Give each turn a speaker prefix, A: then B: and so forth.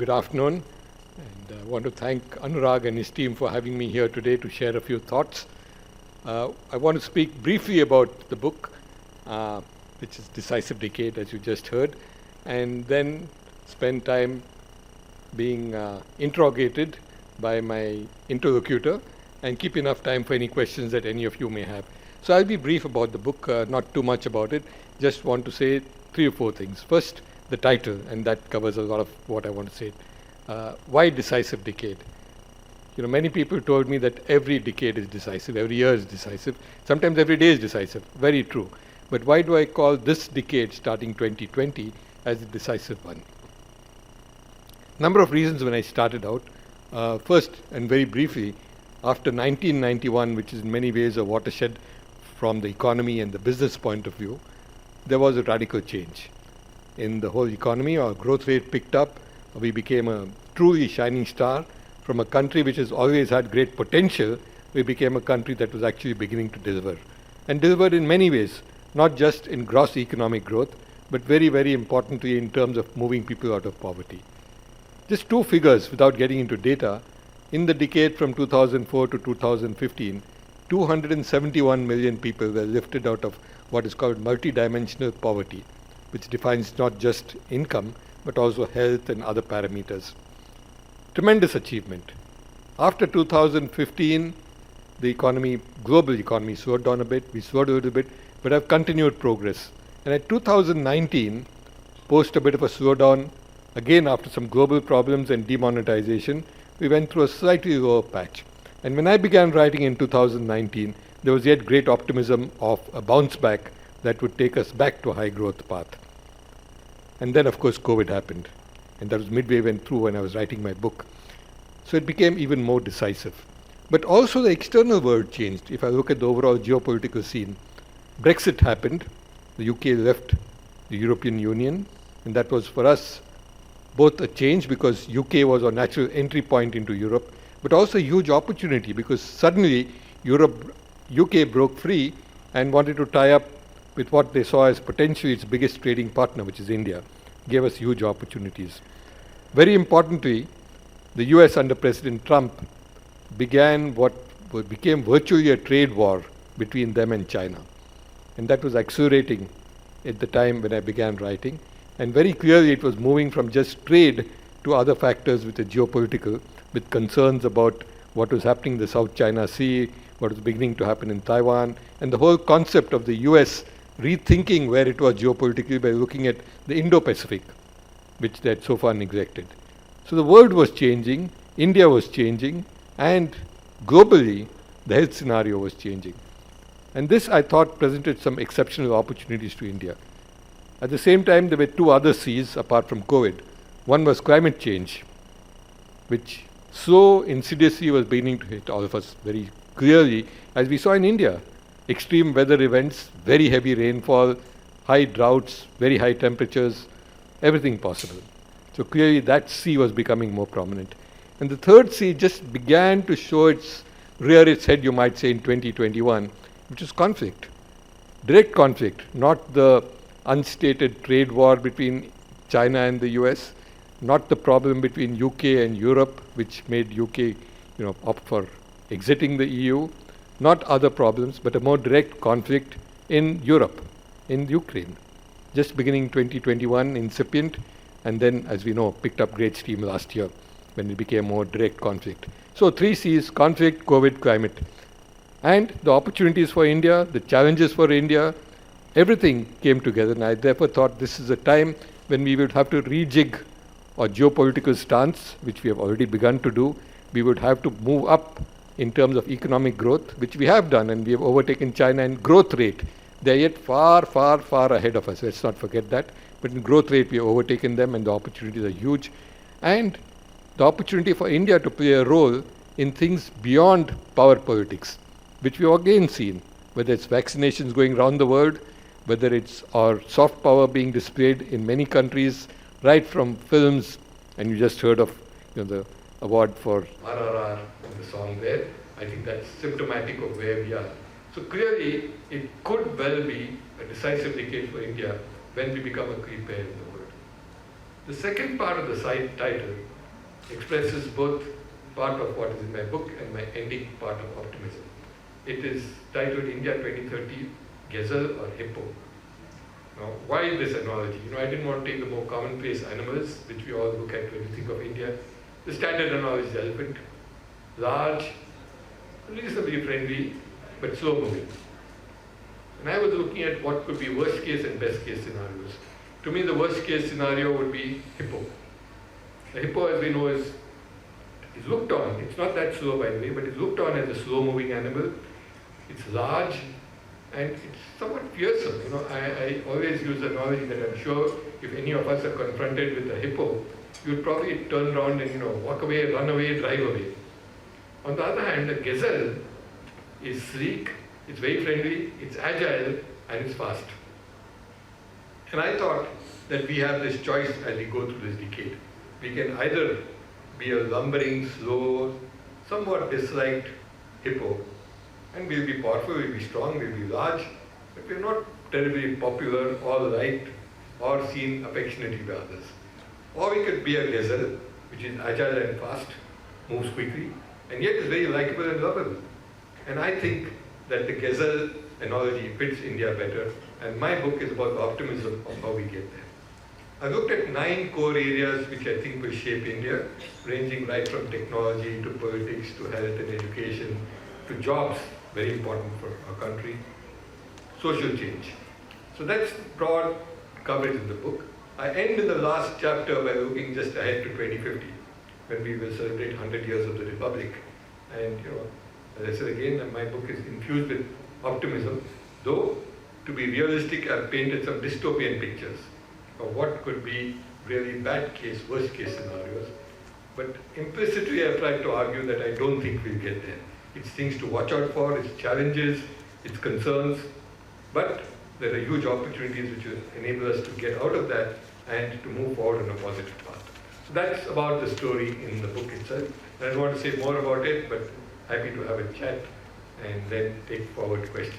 A: Good afternoon, and I want to thank Anurag and his team for having me here today to share a few thoughts. I want to speak briefly about the book, which is Decisive Decade, as you just heard, and then spend time being interrogated by my interlocutor and keep enough time for any questions that any of you may have. So I'll be brief about the book, not too much about it, just want to say 3 or 4 things. First, the title, and that covers a lot of what I want to say. Why Decisive Decade? You know, many people told me that every decade is decisive, every year is decisive, sometimes every day is decisive. Very true. But why do I call this decade, starting 2020, as a decisive one? Number of reasons when I started out. First, and very briefly, after 1991, which is in many ways a watershed from the economy and the business point of view, there was a radical change in the whole economy. Our growth rate picked up. We became a truly shining star. From a country which has always had great potential, we became a country that was actually beginning to deliver. And delivered in many ways, not just in gross economic growth, but very, very importantly in terms of moving people out of poverty. Just 2 figures without getting into data. In the decade from 2004 to 2015, 271 million people were lifted out of what is called multidimensional poverty, which defines not just income, but also health and other parameters. Tremendous achievement. After 2015, the economy, global economy, slowed down a bit, we slowed a little bit, but have continued progress. And at 2019, post a bit of a slowdown, again after some global problems and demonetization, we went through a slightly lower patch. And when I began writing in 2019, there was yet great optimism of a bounce back that would take us back to a high growth path. And then, of course, COVID happened. And that was midway went through when I was writing my book. So it became even more decisive. But also the external world changed. If I look at the overall geopolitical scene, Brexit happened. The UK left the European Union. And that was for us both a change because UK was our natural entry point into Europe, but also a huge opportunity because suddenly UK broke free and wanted to tie up with what they saw as potentially its biggest trading partner, which is India. Gave us huge opportunities. Very importantly, the US under President Trump began what became virtually a trade war between them and China. And that was accelerating at the time when I began writing. And very clearly it was moving from just trade to other factors with the geopolitical, with concerns about what was happening in the South China Sea, what was beginning to happen in Taiwan, and the whole concept of the US rethinking where it was geopolitically by looking at the Indo-Pacific, which they had so far neglected. So the world was changing, India was changing, and globally the health scenario was changing. And this, I thought, presented some exceptional opportunities to India. At the same time, there were 2 other C's apart from COVID. One was climate change, which so insidiously was beginning to hit all of us very clearly, as we saw in India. Extreme weather events, very heavy rainfall, high droughts, very high temperatures, everything possible. So clearly that C was becoming more prominent. And the third C just began to rear its head, you might say, in 2021, which is conflict. Direct conflict, not the unstated trade war between China and the US, not the problem between UK and Europe, which made UK opt for exiting the EU, not other problems, but a more direct conflict in Europe, in Ukraine. Just beginning 2021, incipient, and then, as we know, picked up great steam last year when it became more direct conflict. So 3 C's, conflict, COVID, climate. And the opportunities for India, the challenges for India, everything came together. And I therefore thought this is a time when we would have to rejig our geopolitical stance, which we have already begun to do. We would have to move up in terms of economic growth, which we have done, and we have overtaken China in growth rate. They are yet far, far, far ahead of us. Let's not forget that. But in growth rate, we have overtaken them, and the opportunities are huge. And the opportunity for India to play a role in things beyond power politics, which we have again seen, whether it's vaccinations going around the world, whether it's our soft power being displayed in many countries, right from films, and you just heard of the award for RRR and the song there. I think that's symptomatic of where we are. So clearly, it could well be a decisive decade for India when we become a key player in the world. The second part of the title expresses both part of what is in my book and my ending part of optimism. It is titled India 2030, Gazelle or Hippo. Now, why this analogy? I didn't want to take the more commonplace animals, which we all look at when we think of India. The standard analogy is elephant, large, reasonably friendly, but slow moving. And I was looking at what could be worst case and best case scenarios. To me, the worst case scenario would be hippo. The hippo, as we know, is looked on, it's not that slow by the way, but it's looked on as a slow moving animal. It's large and it's somewhat fearsome. I always use the analogy that I'm sure if any of us are confronted with a hippo, you'd probably turn around and walk away, run away, drive away. On the other hand, a gazelle is sleek, it's very friendly, it's agile, and it's fast. And I thought that we have this choice as we go through this decade. We can either be a lumbering, slow, somewhat disliked hippo, and we'll be powerful, we'll be strong, we'll be large, but we're not terribly popular or liked or seen affectionately by others. Or we could be a gazelle, which is agile and fast, moves quickly, and yet is very likable and lovable. And I think that the gazelle analogy fits India better, and my book is about the optimism of how we get there. I looked at 9 core areas which I think will shape India, ranging right from technology to politics to health and education to jobs, very important for our country, social change. So that's broad coverage in the book. I end in the last chapter by looking just ahead to 2050, when we will celebrate 100 years of the Republic. And as I said again, my book is infused with optimism, though to be realistic, I've painted some dystopian pictures of what could be really bad case, worst case scenarios. But implicitly I've tried to argue that I don't think we'll get there. It's things to watch out for, it's challenges, it's concerns, but there are huge opportunities which will enable us to get out of that and to move forward on a positive path. So that's about the story in the book itself. I don't want to say more about it, but happy to have a chat and then take forward questions.